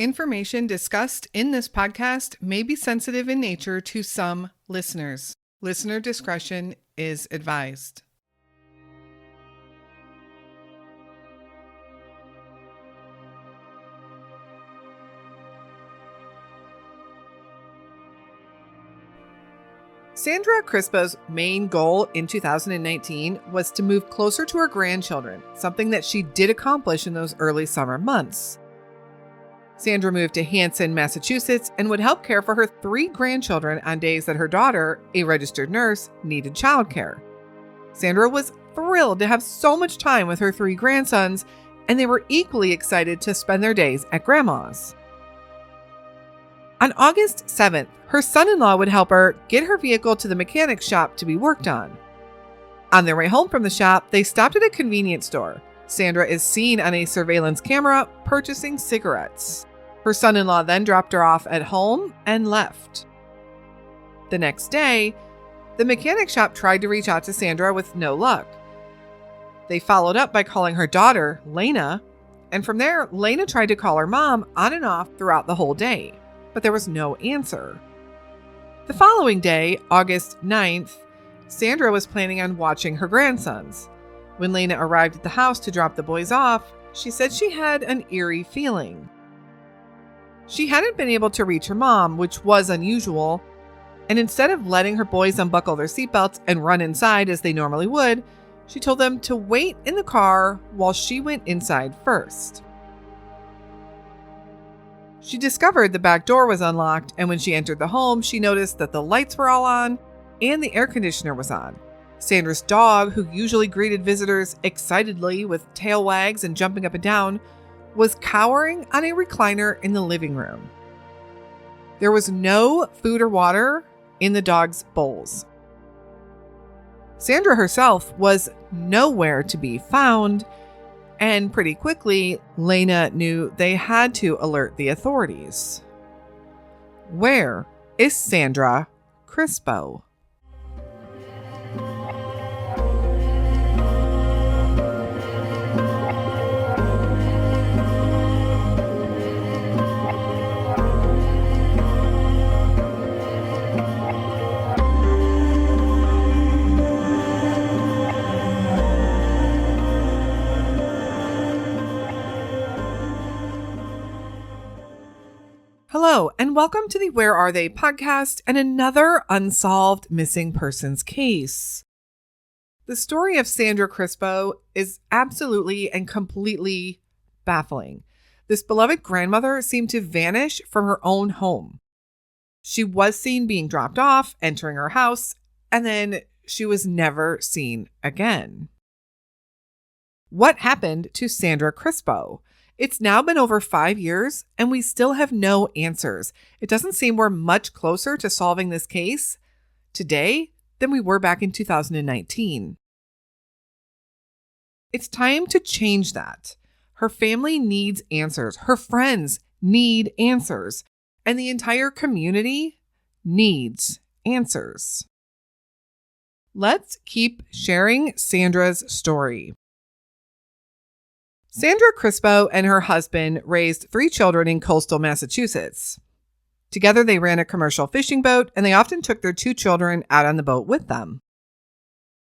Information discussed in this podcast may be sensitive in nature to some listeners. Listener discretion is advised. Sandra Crispo's main goal in 2019 was to move closer to her grandchildren, something that she did accomplish in those early summer months. Sandra moved to Hanson, Massachusetts, and would help care for her 3 grandchildren on days that her daughter, a registered nurse, needed childcare. Sandra was thrilled to have so much time with her 3 grandsons, and they were equally excited to spend their days at Grandma's. On August 7th, her son-in-law would help her get her vehicle to the mechanic shop to be worked on. On their way home from the shop, they stopped at a convenience store. Sandra is seen on a surveillance camera purchasing cigarettes. Her son-in-law then dropped her off at home and left. The next day, the mechanic shop tried to reach out to Sandra with no luck. They followed up by calling her daughter, Lena, and from there, Lena tried to call her mom on and off throughout the whole day, but there was no answer. The following day, August 9th, Sandra was planning on watching her grandsons. When Lena arrived at the house to drop the boys off, she said she had an eerie feeling. She hadn't been able to reach her mom, which was unusual, and instead of letting her boys unbuckle their seatbelts and run inside as they normally would, she told them to wait in the car while she went inside first. She discovered the back door was unlocked, and when she entered the home, she noticed that the lights were all on and the air conditioner was on. Sandra's dog, who usually greeted visitors excitedly with tail wags and jumping up and down, was cowering on a recliner in the living room. There was no food or water in the dog's bowls. Sandra herself was nowhere to be found, and pretty quickly, Lena knew they had to alert the authorities. Where is Sandra Crispo? Hello, and welcome to the Where Are They podcast and another unsolved missing persons case. The story of Sandra Crispo is absolutely and completely baffling. This beloved grandmother seemed to vanish from her own home. She was seen being dropped off, entering her house, and then she was never seen again. What happened to Sandra Crispo? It's now been over 5 years, and we still have no answers. It doesn't seem we're much closer to solving this case today than we were back in 2019. It's time to change that. Her family needs answers. Her friends need answers. And the entire community needs answers. Let's keep sharing Sandra's story. Sandra Crispo and her husband raised 3 children in coastal Massachusetts. Together, they ran a commercial fishing boat, and they often took their 2 children out on the boat with them.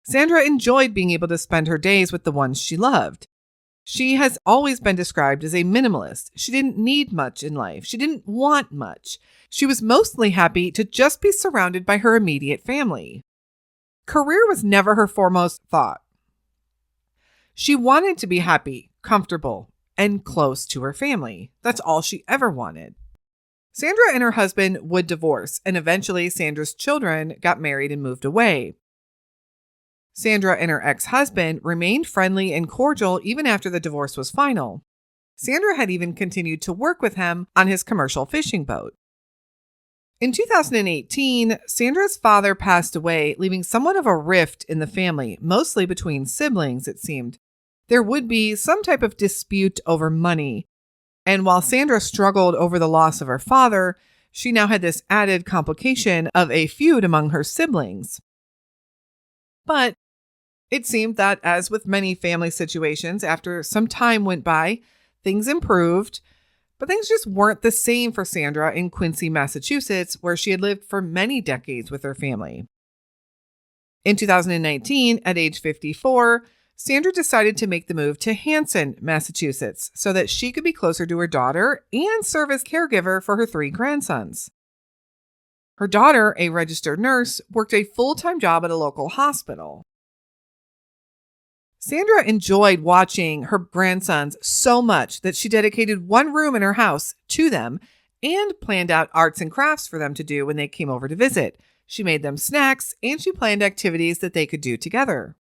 Sandra enjoyed being able to spend her days with the ones she loved. She has always been described as a minimalist. She didn't need much in life. She didn't want much. She was mostly happy to just be surrounded by her immediate family. Career was never her foremost thought. She wanted to be happy, comfortable, and close to her family. That's all she ever wanted. Sandra and her husband would divorce, and eventually Sandra's children got married and moved away. Sandra and her ex-husband remained friendly and cordial even after the divorce was final. Sandra had even continued to work with him on his commercial fishing boat. In 2018, Sandra's father passed away, leaving somewhat of a rift in the family, mostly between siblings, it seemed. There would be some type of dispute over money. And while Sandra struggled over the loss of her father, she now had this added complication of a feud among her siblings. But it seemed that, as with many family situations, after some time went by, things improved. But things just weren't the same for Sandra in Quincy, Massachusetts, where she had lived for many decades with her family. In 2019, at age 54, Sandra decided to make the move to Hanson, Massachusetts, so that she could be closer to her daughter and serve as caregiver for her 3 grandsons. Her daughter, a registered nurse, worked a full-time job at a local hospital. Sandra enjoyed watching her grandsons so much that she dedicated one room in her house to them and planned out arts and crafts for them to do when they came over to visit. She made them snacks and she planned activities that they could do together.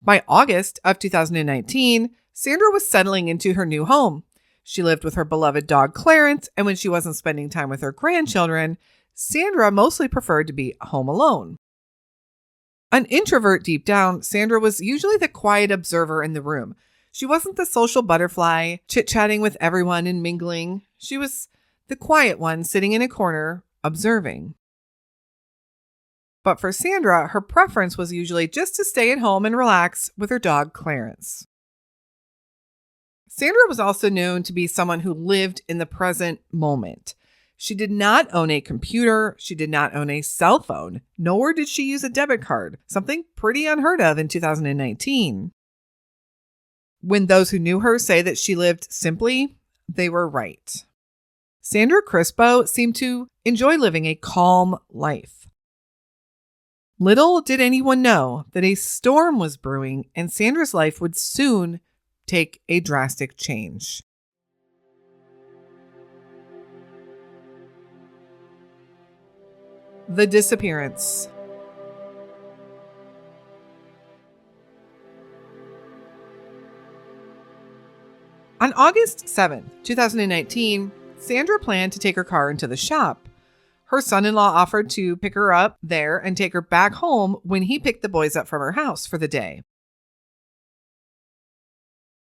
By August of 2019, Sandra was settling into her new home. She lived with her beloved dog Clarence, and when she wasn't spending time with her grandchildren, Sandra mostly preferred to be home alone. An introvert deep down, Sandra was usually the quiet observer in the room. She wasn't the social butterfly, chit-chatting with everyone and mingling. She was the quiet one sitting in a corner, observing. But for Sandra, her preference was usually just to stay at home and relax with her dog Clarence. Sandra was also known to be someone who lived in the present moment. She did not own a computer. She did not own a cell phone, nor did she use a debit card, something pretty unheard of in 2019. When those who knew her say that she lived simply, they were right. Sandra Crispo seemed to enjoy living a calm life. Little did anyone know that a storm was brewing and Sandra's life would soon take a drastic change. The disappearance. On August 7, 2019, Sandra planned to take her car into the shop. Her son-in-law offered to pick her up there and take her back home when he picked the boys up from her house for the day.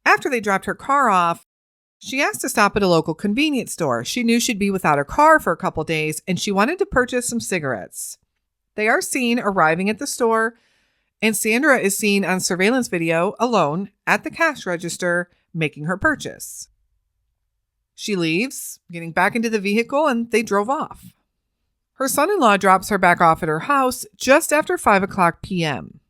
After they dropped her car off, she asked to stop at a local convenience store. She knew she'd be without her car for a couple days, and she wanted to purchase some cigarettes. They are seen arriving at the store, and Sandra is seen on surveillance video alone at the cash register making her purchase. She leaves, getting back into the vehicle, and they drove off. Her son-in-law drops her back off at her house just after 5 o'clock p.m.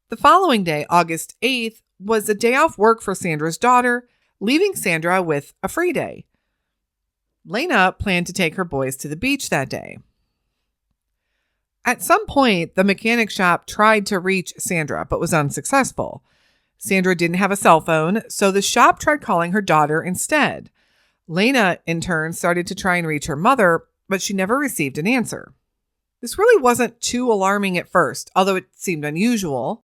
The following day, August 8th, was a day off work for Sandra's daughter, leaving Sandra with a free day. Lena planned to take her boys to the beach that day. At some point, the mechanic shop tried to reach Sandra, but was unsuccessful. Sandra didn't have a cell phone, so the shop tried calling her daughter instead. Lena, in turn, started to try and reach her mother, but she never received an answer. This really wasn't too alarming at first, although it seemed unusual.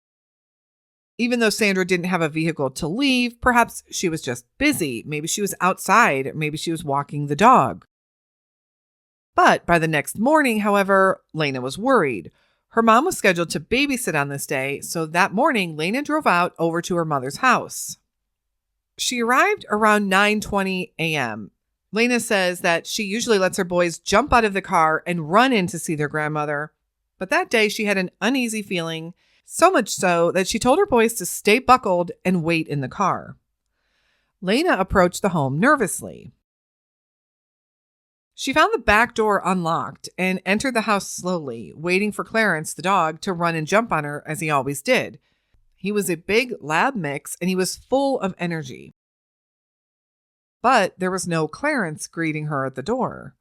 Even though Sandra didn't have a vehicle to leave, perhaps she was just busy. Maybe she was outside. Maybe she was walking the dog. But by the next morning, however, Lena was worried. Her mom was scheduled to babysit on this day, so that morning, Lena drove out over to her mother's house. She arrived around 9:20 a.m. Lena says that she usually lets her boys jump out of the car and run in to see their grandmother. But that day, she had an uneasy feeling, so much so that she told her boys to stay buckled and wait in the car. Lena approached the home nervously. She found the back door unlocked and entered the house slowly, waiting for Clarence, the dog, to run and jump on her as he always did. He was a big lab mix and he was full of energy. But there was no Clarence greeting her at the door.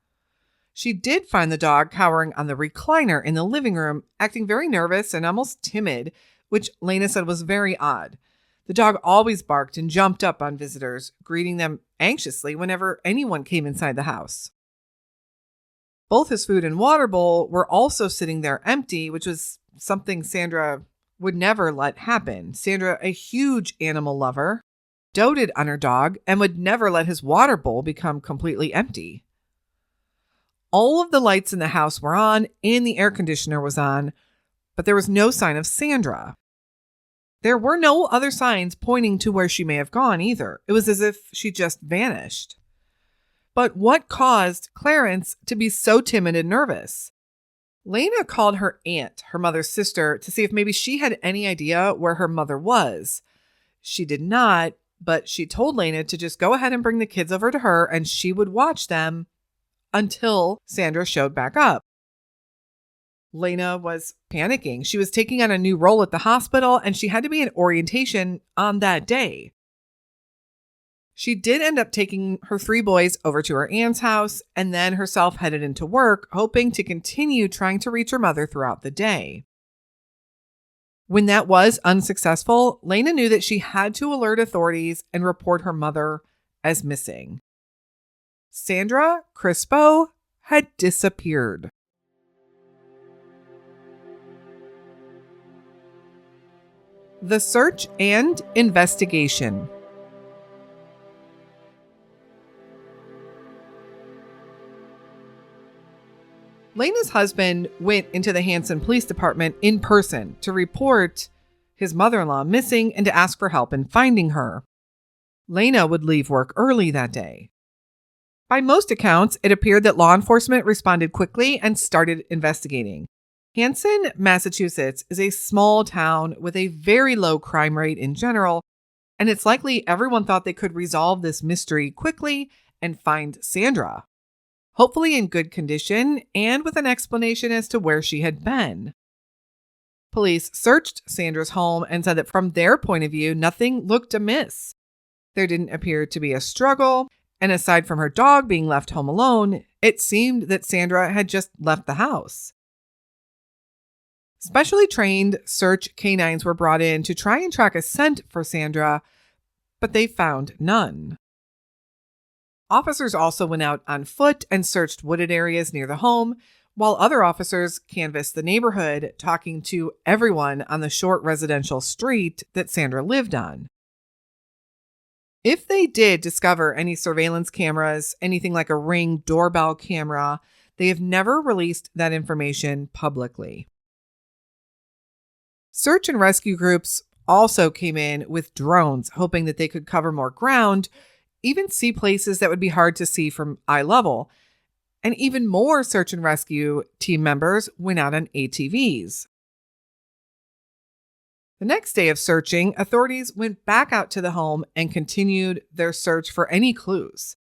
She did find the dog cowering on the recliner in the living room, acting very nervous and almost timid, which Lena said was very odd. The dog always barked and jumped up on visitors, greeting them anxiously whenever anyone came inside the house. Both his food and water bowl were also sitting there empty, which was something Sandra would never let happen. Sandra, a huge animal lover, doted on her dog and would never let his water bowl become completely empty. All of the lights in the house were on and the air conditioner was on, but there was no sign of Sandra. There were no other signs pointing to where she may have gone either. It was as if she just vanished. But what caused Clarence to be so timid and nervous? Lena called her aunt, her mother's sister, to see if maybe she had any idea where her mother was. She did not, but she told Lena to just go ahead and bring the kids over to her and she would watch them until Sandra showed back up. Lena was panicking. She was taking on a new role at the hospital and she had to be in orientation on that day. She did end up taking her 3 boys over to her aunt's house and then herself headed into work, hoping to continue trying to reach her mother throughout the day. When that was unsuccessful, Lena knew that she had to alert authorities and report her mother as missing. Sandra Crispo had disappeared. The search and investigation. Lena's husband went into the Hanson Police Department in person to report his mother-in-law missing and to ask for help in finding her. Lena would leave work early that day. By most accounts, it appeared that law enforcement responded quickly and started investigating. Hanson, Massachusetts is a small town with a very low crime rate in general, and it's likely everyone thought they could resolve this mystery quickly and find Sandra, hopefully in good condition and with an explanation as to where she had been. Police searched Sandra's home and said that from their point of view, nothing looked amiss. There didn't appear to be a struggle, and aside from her dog being left home alone, it seemed that Sandra had just left the house. Specially trained search canines were brought in to try and track a scent for Sandra, but they found none. Officers also went out on foot and searched wooded areas near the home, while other officers canvassed the neighborhood, talking to everyone on the short residential street that Sandra lived on. If they did discover any surveillance cameras, anything like a Ring doorbell camera, they have never released that information publicly. Search and rescue groups also came in with drones, hoping that they could cover more ground, even see places that would be hard to see from eye level. And even more search and rescue team members went out on ATVs. The next day of searching, authorities went back out to the home and continued their search for any clues.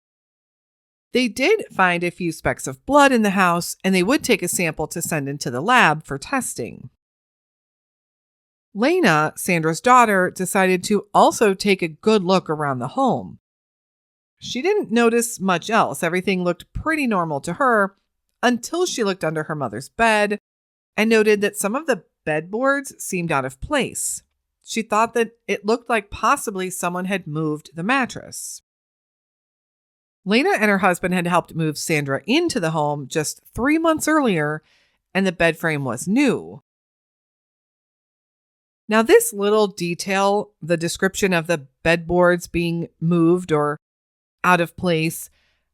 They did find a few specks of blood in the house, and they would take a sample to send into the lab for testing. Lena, Sandra's daughter, decided to also take a good look around the home. She didn't notice much else. Everything looked pretty normal to her until she looked under her mother's bed and noted that some of the bedboards seemed out of place. She thought that it looked like possibly someone had moved the mattress. Lena and her husband had helped move Sandra into the home just 3 months earlier, and the bed frame was new. Now, this little detail, the description of the bedboards being moved or out of place,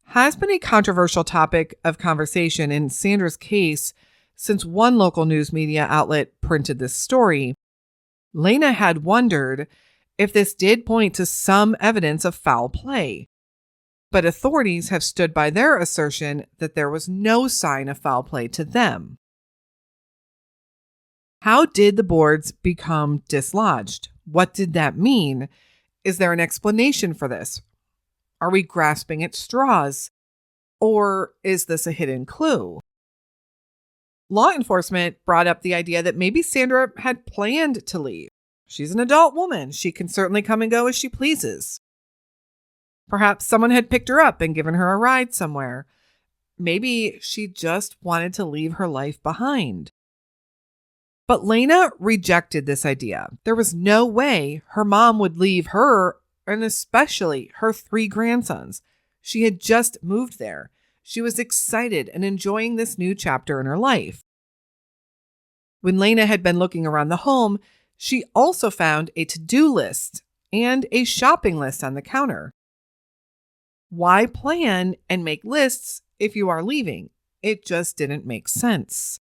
has been a controversial topic of conversation in Sandra's case since one local news media outlet printed this story. Lena had wondered if this did point to some evidence of foul play, but authorities have stood by their assertion that there was no sign of foul play to them. How did the boards become dislodged? What did that mean? Is there an explanation for this? Are we grasping at straws? Or is this a hidden clue? Law enforcement brought up the idea that maybe Sandra had planned to leave. She's an adult woman. She can certainly come and go as she pleases. Perhaps someone had picked her up and given her a ride somewhere. Maybe she just wanted to leave her life behind. But Lena rejected this idea. There was no way her mom would leave her, and especially her 3 grandsons. She had just moved there. She was excited and enjoying this new chapter in her life. When Lena had been looking around the home, she also found a to-do list and a shopping list on the counter. Why plan and make lists if you are leaving? It just didn't make sense.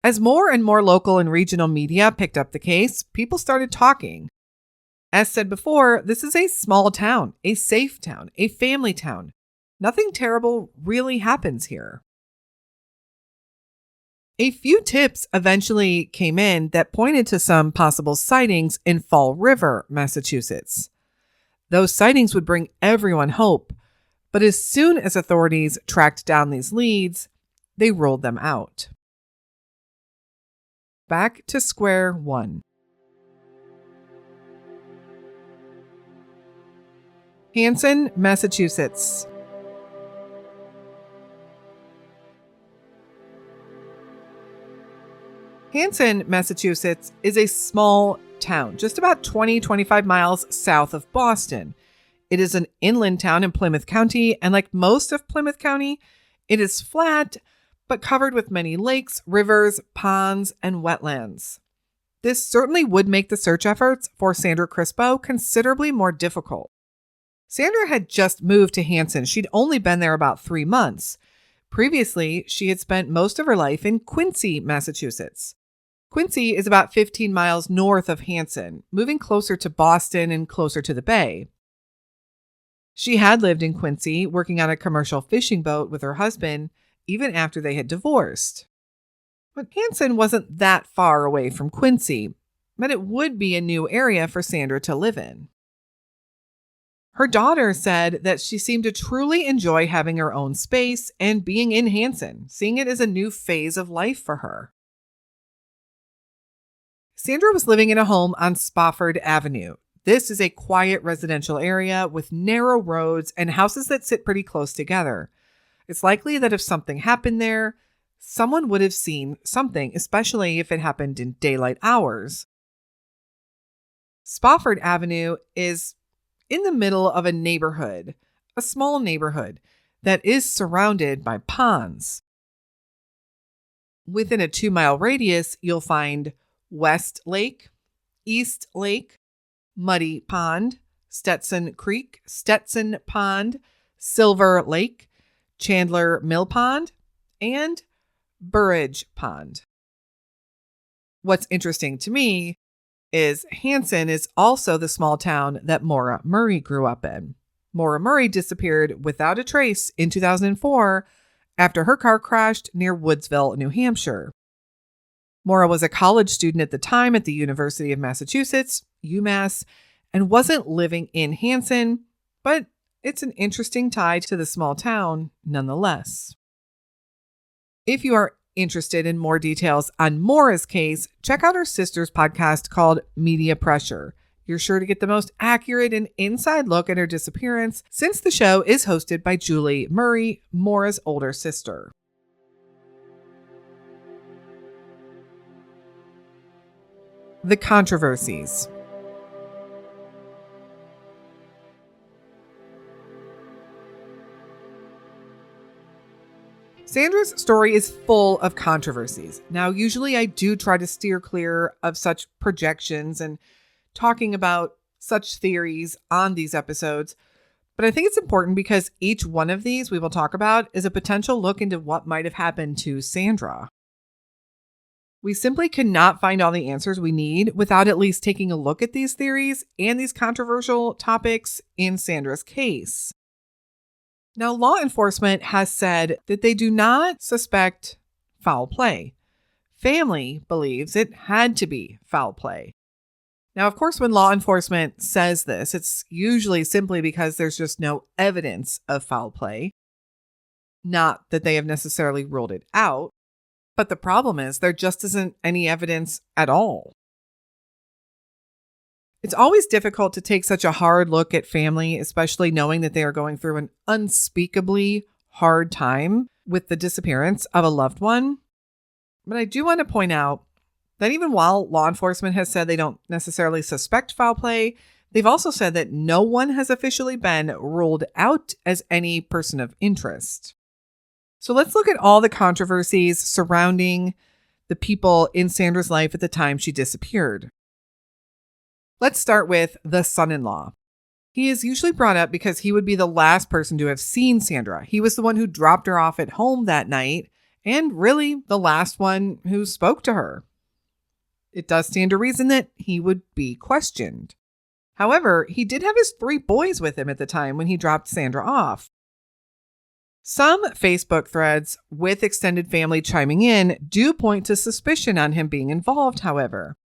As more and more local and regional media picked up the case, people started talking. As said before, this is a small town, a safe town, a family town. Nothing terrible really happens here. A few tips eventually came in that pointed to some possible sightings in Fall River, Massachusetts. Those sightings would bring everyone hope, but as soon as authorities tracked down these leads, they ruled them out. Back to square one. Hanson, Massachusetts. Hanson, Massachusetts is a small town, just about 25 miles south of Boston. It is an inland town in Plymouth County, and like most of Plymouth County, it is flat, but covered with many lakes, rivers, ponds, and wetlands. This certainly would make the search efforts for Sandra Crispo considerably more difficult. Sandra had just moved to Hanson. She'd only been there about 3 months. Previously, she had spent most of her life in Quincy, Massachusetts. Quincy is about 15 miles north of Hanson, moving closer to Boston and closer to the bay. She had lived in Quincy, working on a commercial fishing boat with her husband, even after they had divorced. But Hanson wasn't that far away from Quincy, but it would be a new area for Sandra to live in. Her daughter said that she seemed to truly enjoy having her own space and being in Hanson, seeing it as a new phase of life for her. Sandra was living in a home on Spofford Avenue. This is a quiet residential area with narrow roads and houses that sit pretty close together. It's likely that if something happened there, someone would have seen something, especially if it happened in daylight hours. Spofford Avenue is in the middle of a neighborhood, a small neighborhood that is surrounded by ponds. Within a 2-mile radius, you'll find West Lake, East Lake, Muddy Pond, Stetson Creek, Stetson Pond, Silver Lake, Chandler Mill Pond, and Burridge Pond. What's interesting to me is Hanson is also the small town that Maura Murray grew up in. Maura Murray disappeared without a trace in 2004 after her car crashed near Woodsville, New Hampshire. Maura was a college student at the time at the University of Massachusetts, UMass, and wasn't living in Hanson, but it's an interesting tie to the small town nonetheless. If you are interested in more details on Maura's case, check out her sister's podcast called Media Pressure. You're sure to get the most accurate and inside look at her disappearance, since the show is hosted by Julie Murray, Maura's older sister. The controversies. Sandra's story is full of controversies. Now, usually I do try to steer clear of such projections and talking about such theories on these episodes, but I think it's important because each one of these we will talk about is a potential look into what might have happened to Sandra. We simply cannot find all the answers we need without at least taking a look at these theories and these controversial topics in Sandra's case. Now, law enforcement has said that they do not suspect foul play. Family believes it had to be foul play. Now, of course, when law enforcement says this, it's usually simply because there's just no evidence of foul play. Not that they have necessarily ruled it out. But the problem is there just isn't any evidence at all. It's always difficult to take such a hard look at family, especially knowing that they are going through an unspeakably hard time with the disappearance of a loved one. But I do want to point out that even while law enforcement has said they don't necessarily suspect foul play, they've also said that no one has officially been ruled out as any person of interest. So let's look at all the controversies surrounding the people in Sandra's life at the time she disappeared. Let's start with the son-in-law. He is usually brought up because he would be the last person to have seen Sandra. He was the one who dropped her off at home that night and really the last one who spoke to her. It does stand to reason that he would be questioned. However, he did have his 3 boys with him at the time when he dropped Sandra off. Some Facebook threads with extended family chiming in do point to suspicion on him being involved, however.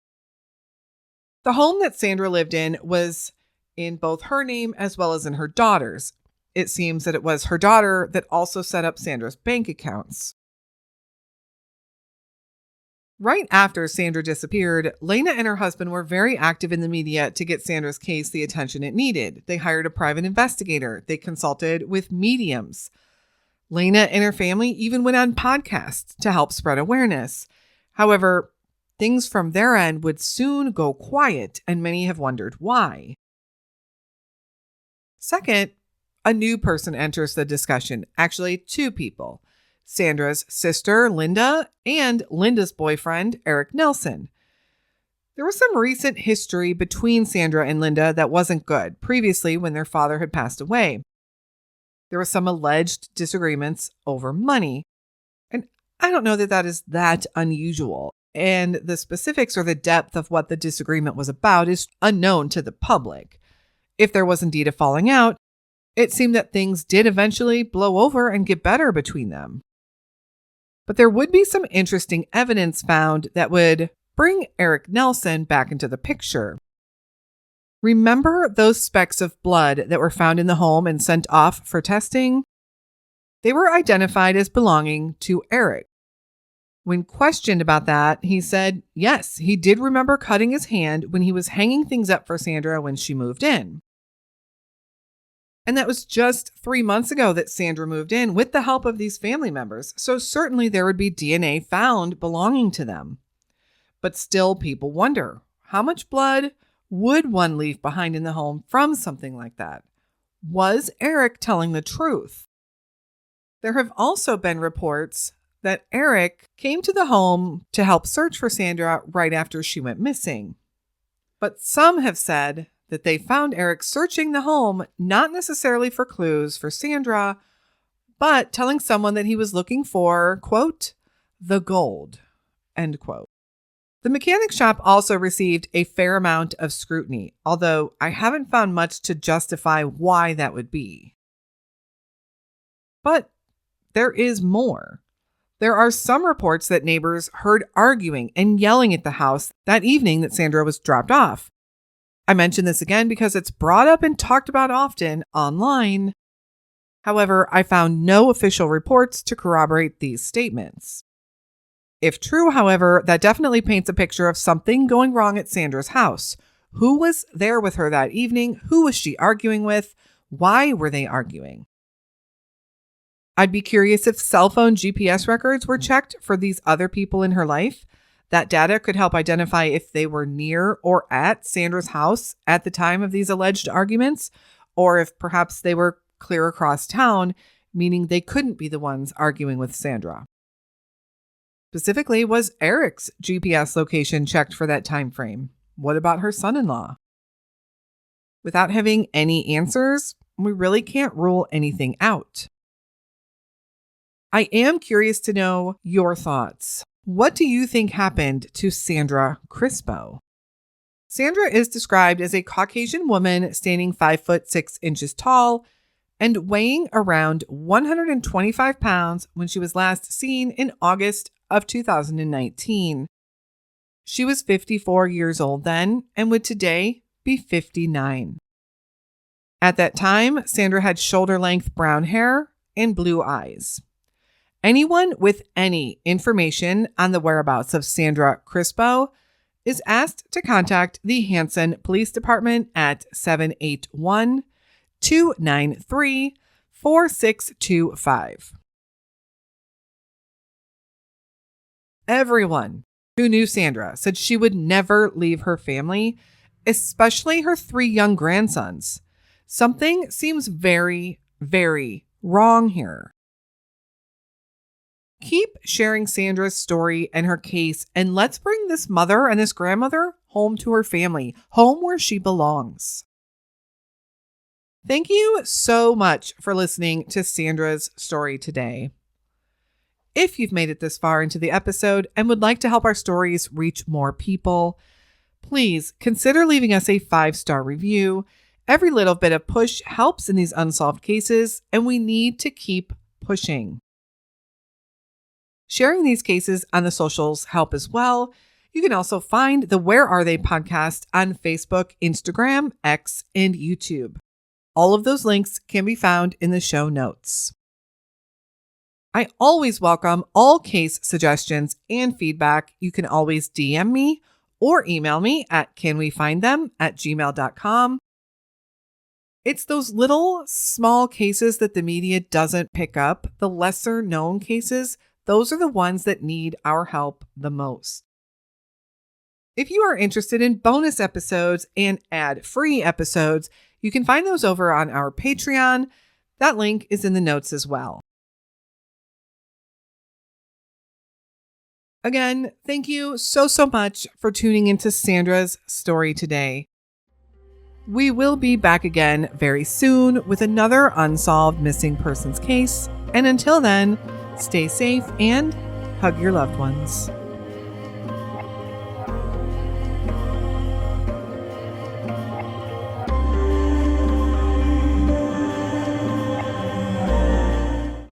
The home that Sandra lived in was in both her name as well as in her daughter's. It seems that it was her daughter that also set up Sandra's bank accounts. Right after Sandra disappeared, Lena and her husband were very active in the media to get Sandra's case the attention it needed. They hired a private investigator. They consulted with mediums. Lena and her family even went on podcasts to help spread awareness. However, things from their end would soon go quiet, and many have wondered why. Second, a new person enters the discussion. Actually, two people. Sandra's sister, Linda, and Linda's boyfriend, Eric Nelson. There was some recent history between Sandra and Linda that wasn't good, previously when their father had passed away. There were some alleged disagreements over money. And I don't know that that is that unusual. And the specifics or the depth of what the disagreement was about is unknown to the public. If there was indeed a falling out, it seemed that things did eventually blow over and get better between them. But there would be some interesting evidence found that would bring Eric Nelson back into the picture. Remember those specks of blood that were found in the home and sent off for testing? They were identified as belonging to Eric. When questioned about that, he said, yes, he did remember cutting his hand when he was hanging things up for Sandra when she moved in. And that was just 3 months ago that Sandra moved in with the help of these family members, so certainly there would be DNA found belonging to them. But still, people wonder, how much blood would one leave behind in the home from something like that? Was Eric telling the truth? There have also been reports that Eric came to the home to help search for Sandra right after she went missing. But some have said that they found Eric searching the home, not necessarily for clues for Sandra, but telling someone that he was looking for, quote, the gold, end quote. The mechanic shop also received a fair amount of scrutiny, although I haven't found much to justify why that would be. But there is more. There are some reports that neighbors heard arguing and yelling at the house that evening that Sandra was dropped off. I mention this again because it's brought up and talked about often online. However, I found no official reports to corroborate these statements. If true, however, that definitely paints a picture of something going wrong at Sandra's house. Who was there with her that evening? Who was she arguing with? Why were they arguing? I'd be curious if cell phone GPS records were checked for these other people in her life. That data could help identify if they were near or at Sandra's house at the time of these alleged arguments, or if perhaps they were clear across town, meaning they couldn't be the ones arguing with Sandra. Specifically, was Eric's GPS location checked for that time frame? What about her son-in-law? Without having any answers, we really can't rule anything out. I am curious to know your thoughts. What do you think happened to Sandra Crispo? Sandra is described as a Caucasian woman standing 5'6" tall and weighing around 125 pounds when she was last seen in August of 2019. She was 54 years old then and would today be 59. At that time, Sandra had shoulder-length brown hair and blue eyes. Anyone with any information on the whereabouts of Sandra Crispo is asked to contact the Hanson Police Department at 781-293-4625. Everyone who knew Sandra said she would never leave her family, especially her 3 young grandsons. Something seems very, very wrong here. Keep sharing Sandra's story and her case, and let's bring this mother and this grandmother home to her family, home where she belongs. Thank you so much for listening to Sandra's story today. If you've made it this far into the episode and would like to help our stories reach more people, please consider leaving us a 5-star review. Every little bit of push helps in these unsolved cases, and we need to keep pushing. Sharing these cases on the socials help as well. You can also find the Where Are They podcast on Facebook, Instagram, X, and YouTube. All of those links can be found in the show notes. I always welcome all case suggestions and feedback. You can always DM me or email me at canwefindthem@gmail.com. It's those little small cases that the media doesn't pick up, the lesser known cases. Those are the ones that need our help the most. If you are interested in bonus episodes and ad-free episodes, you can find those over on our Patreon. That link is in the notes as well. Again, thank you so much for tuning into Sandra's story today. We will be back again very soon with another unsolved missing persons case. And until then, stay safe and hug your loved ones.